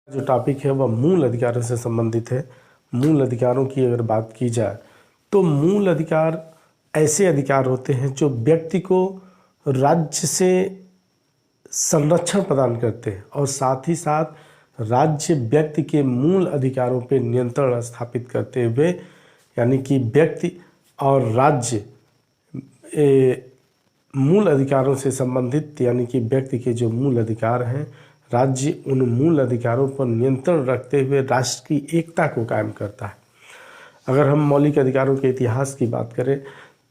जो टॉपिक है वह मूल अधिकारों से संबंधित है। मूल अधिकारों की अगर बात की जाए तो मूल अधिकार ऐसे अधिकार होते हैं जो व्यक्ति को राज्य से संरक्षण प्रदान करते हैं और साथ ही साथ राज्य व्यक्ति के मूल अधिकारों पर नियंत्रण स्थापित करते हुए, यानी कि व्यक्ति और राज्य मूल अधिकारों से संबंधित, यानी कि व्यक्ति के जो मूल अधिकार हैं, राज्य उन मूल अधिकारों पर नियंत्रण रखते हुए राष्ट्र की एकता को कायम करता है। अगर हम मौलिक अधिकारों के इतिहास की बात करें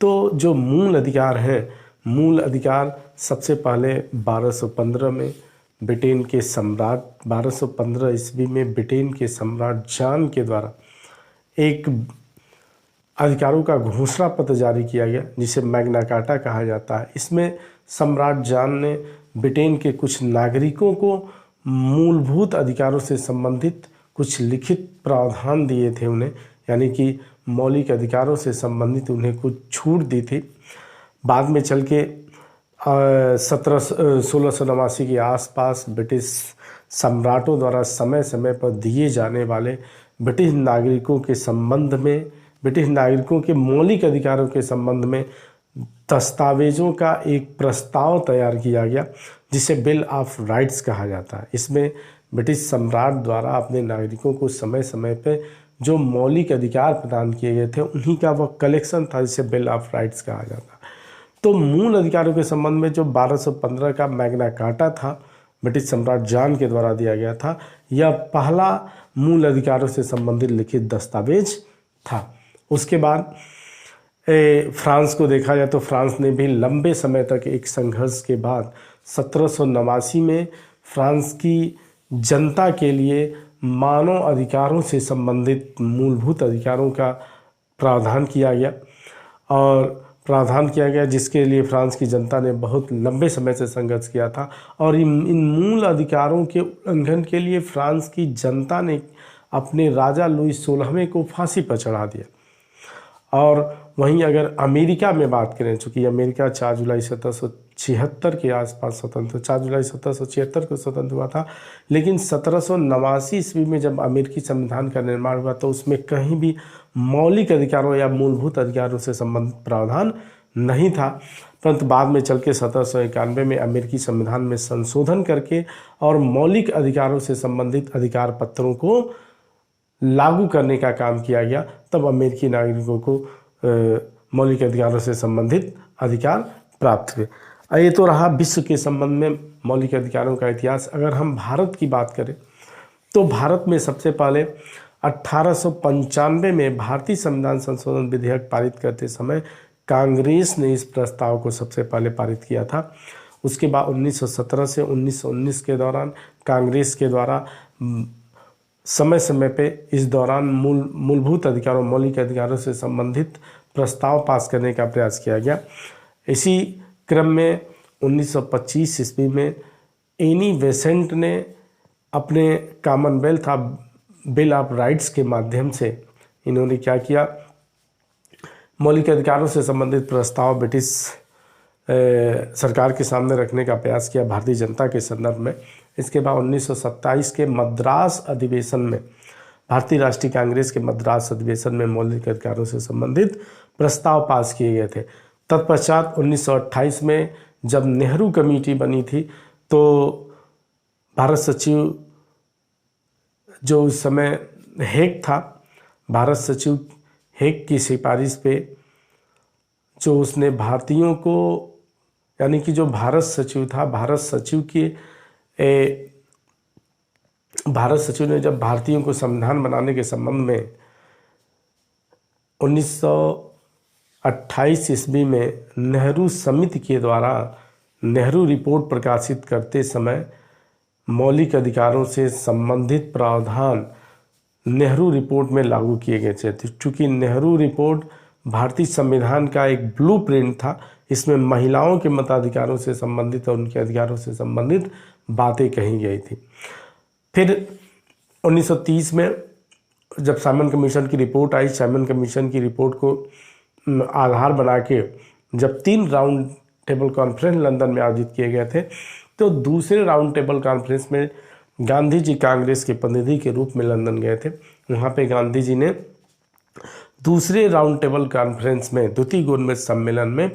तो जो मूल अधिकार हैं, मूल अधिकार सबसे पहले 1215 में ब्रिटेन के सम्राट 1215 ईस्वी में ब्रिटेन के सम्राट जॉन के द्वारा एक अधिकारों का घोषणा पत्र जारी किया गया, जिसे मैग्ना कार्टा कहा जाता है। इसमें सम्राट जॉन ने ब्रिटेन के कुछ नागरिकों को मूलभूत अधिकारों से संबंधित कुछ लिखित प्रावधान दिए थे उन्हें, यानी कि मौलिक अधिकारों से संबंधित उन्हें कुछ छूट दी थी। बाद में चल के 1689 के आसपास ब्रिटिश सम्राटों द्वारा समय समय पर दिए जाने वाले ब्रिटिश नागरिकों के संबंध में, ब्रिटिश नागरिकों के मौलिक अधिकारों के संबंध में दस्तावेजों का एक प्रस्ताव तैयार किया गया, जिसे बिल ऑफ राइट्स कहा जाता है। इसमें ब्रिटिश सम्राट द्वारा अपने नागरिकों को समय समय पर जो मौलिक अधिकार प्रदान किए गए थे उन्हीं का वह कलेक्शन था, जिसे बिल ऑफ राइट्स कहा जाता है। तो मूल अधिकारों के संबंध में जो 1215 का मैग्ना कार्टा था, ब्रिटिश सम्राट जॉन के द्वारा दिया गया था, यह पहला मूल अधिकारों से संबंधित लिखित दस्तावेज था। उसके बाद फ्रांस को देखा जाए तो फ्रांस ने भी लंबे समय तक एक संघर्ष के बाद 1789 में फ्रांस की जनता के लिए मानव अधिकारों से संबंधित मूलभूत अधिकारों का प्रावधान किया गया, जिसके लिए फ्रांस की जनता ने बहुत लंबे समय से संघर्ष किया था। और इन मूल अधिकारों के उल्लंघन के लिए फ्रांस की जनता ने अपने राजा लुई 16वें को फांसी पर चढ़ा दिया। और वहीं अगर अमेरिका में बात करें, चूँकि अमेरिका 4 जुलाई 1776 के आसपास स्वतंत्र 4 जुलाई 1776 को स्वतंत्र हुआ था, लेकिन 1789 ईस्वी में जब अमेरिकी संविधान का निर्माण हुआ तो उसमें कहीं भी मौलिक अधिकारों या मूलभूत अधिकारों से संबंधित प्रावधान नहीं था। परंतु बाद में चल के 1791 में अमेरिकी संविधान में संशोधन करके और मौलिक अधिकारों से संबंधित अधिकार पत्रों को लागू करने का काम किया गया। तब अमेरिकी नागरिकों को मौलिक अधिकारों से संबंधित अधिकार प्राप्त हुए। ये तो रहा विश्व के संबंध में मौलिक अधिकारों का इतिहास। अगर हम भारत की बात करें तो भारत में सबसे पहले 1895 में भारतीय संविधान संशोधन विधेयक पारित करते समय कांग्रेस ने इस प्रस्ताव को सबसे पहले पारित किया था। उसके बाद 1917 से 1919 के दौरान कांग्रेस के द्वारा समय समय पे इस दौरान मूलभूत अधिकारों, मौलिक अधिकारों से संबंधित प्रस्ताव पास करने का प्रयास किया गया। इसी क्रम में 1925 ईस्वी में एनी बेसेंट ने अपने कॉमनवेल्थ बिल ऑफ राइट्स के माध्यम से इन्होंने क्या किया, मौलिक अधिकारों से संबंधित प्रस्ताव ब्रिटिश सरकार के सामने रखने का प्रयास किया भारतीय जनता के संदर्भ में। इसके बाद 1927 के मद्रास अधिवेशन में, भारतीय राष्ट्रीय कांग्रेस के मद्रास अधिवेशन में मौलिक अधिकारों से संबंधित प्रस्ताव पास किए गए थे। तत्पश्चात 1928 में जब नेहरू कमेटी बनी थी तो भारत सचिव जो उस समय हेग था, भारत सचिव हेग की सिफारिश पे जो उसने भारतीयों को, यानी कि जो भारत सचिव था, भारत सचिव ने जब भारतीयों को संविधान बनाने के संबंध में 1928 ईस्वी में नेहरू समिति के द्वारा नेहरू रिपोर्ट प्रकाशित करते समय मौलिक अधिकारों से संबंधित प्रावधान नेहरू रिपोर्ट में लागू किए गए थे। चूँकि नेहरू रिपोर्ट भारतीय संविधान का एक ब्लूप्रिंट था, इसमें महिलाओं के मताधिकारों से संबंधित और उनके अधिकारों से संबंधित बातें कही गई थी। फिर 1930 में जब साइमन कमीशन की रिपोर्ट आई, साइमन कमीशन की रिपोर्ट को आधार बना के जब 3 राउंड टेबल कॉन्फ्रेंस लंदन में आयोजित किए गए थे, तो दूसरे राउंड टेबल कॉन्फ्रेंस में गांधी जी कांग्रेस के प्रतिनिधि के रूप में लंदन गए थे। वहाँ पे गांधी जी ने दूसरे राउंड टेबल कॉन्फ्रेंस में, द्वितीय गोलमेज सम्मेलन में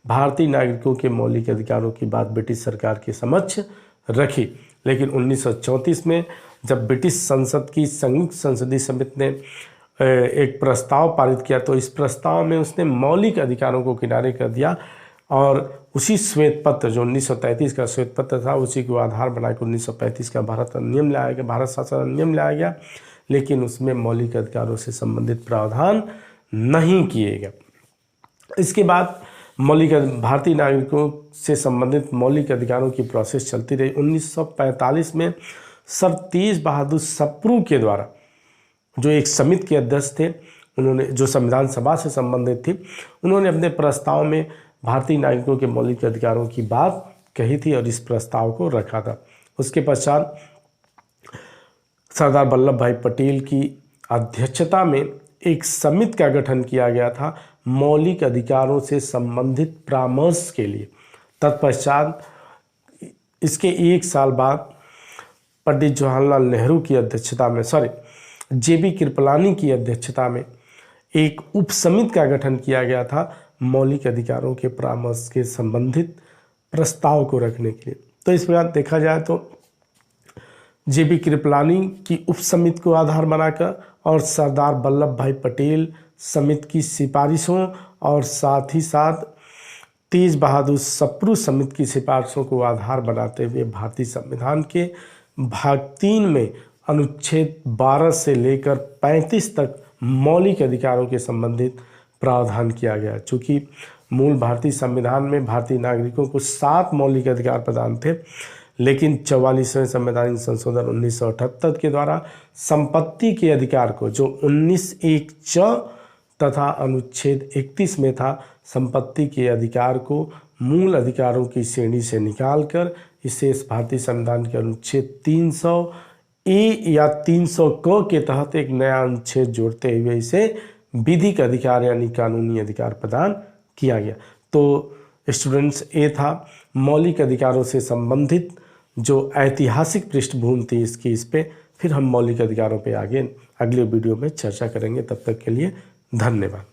भारतीय नागरिकों के मौलिक अधिकारों की बात ब्रिटिश सरकार के समक्ष रखी। लेकिन 1934 में जब ब्रिटिश संसद की संयुक्त संसदीय समिति ने एक प्रस्ताव पारित किया तो इस प्रस्ताव में उसने मौलिक अधिकारों को किनारे कर दिया और उसी श्वेत पत्र जो 1933 का श्वेत पत्र था उसी को आधार बनाकर 1935 का भारत अधिनियम लाया गया, भारत शासन अधिनियम लाया गया। लेकिन उसमें मौलिक अधिकारों से संबंधित प्रावधान नहीं किए गए। इसके बाद भारतीय नागरिकों से संबंधित मौलिक अधिकारों की प्रोसेस चलती रही। 1945 में सर तेज बहादुर सप्रू के द्वारा, जो एक समिति के अध्यक्ष थे, उन्होंने, जो संविधान सभा से संबंधित थी, उन्होंने अपने प्रस्ताव में भारतीय नागरिकों के मौलिक अधिकारों की बात कही थी और इस प्रस्ताव को रखा था। उसके पश्चात सरदार वल्लभ भाई पटेल की अध्यक्षता में एक समिति का गठन किया गया था मौलिक अधिकारों से संबंधित परामर्श के लिए। तत्पश्चात इसके एक साल बाद पंडित जवाहरलाल नेहरू की अध्यक्षता में, जेबी कृपलानी की अध्यक्षता में एक उप समिति का गठन किया गया था मौलिक अधिकारों के परामर्श के संबंधित प्रस्ताव को रखने के लिए। तो इस प्रकार देखा जाए तो जेबी कृपलानी की उप समिति को आधार बनाकर और सरदार वल्लभ भाई पटेल समिति की सिफारिशों और साथ ही साथ तेज बहादुर सप्रू समिति की सिफारिशों को आधार बनाते हुए भारतीय संविधान के भाग 3 में अनुच्छेद 12 से लेकर 35 तक मौलिक अधिकारों के संबंधित प्रावधान किया गया। चूँकि मूल भारतीय संविधान में भारतीय नागरिकों को 7 मौलिक अधिकार प्रदान थे, लेकिन 44वें संवैधानिक संशोधन 1978 के द्वारा संपत्ति के अधिकार को, जो 19(1) च तथा अनुच्छेद 31 में था, संपत्ति के अधिकार को मूल अधिकारों की श्रेणी से निकालकर इसे भारतीय संविधान के अनुच्छेद 300(a) या 300(क) के तहत एक नया अनुच्छेद जोड़ते हुए इसे विधिक अधिकार यानी कानूनी अधिकार प्रदान किया गया। तो स्टूडेंट्स, ये था मौलिक अधिकारों से संबंधित जो ऐतिहासिक पृष्ठभूमि थी इसकी। इस पे फिर हम मौलिक अधिकारों पे आगे अगले वीडियो में चर्चा करेंगे। तब तक के लिए धन्यवाद।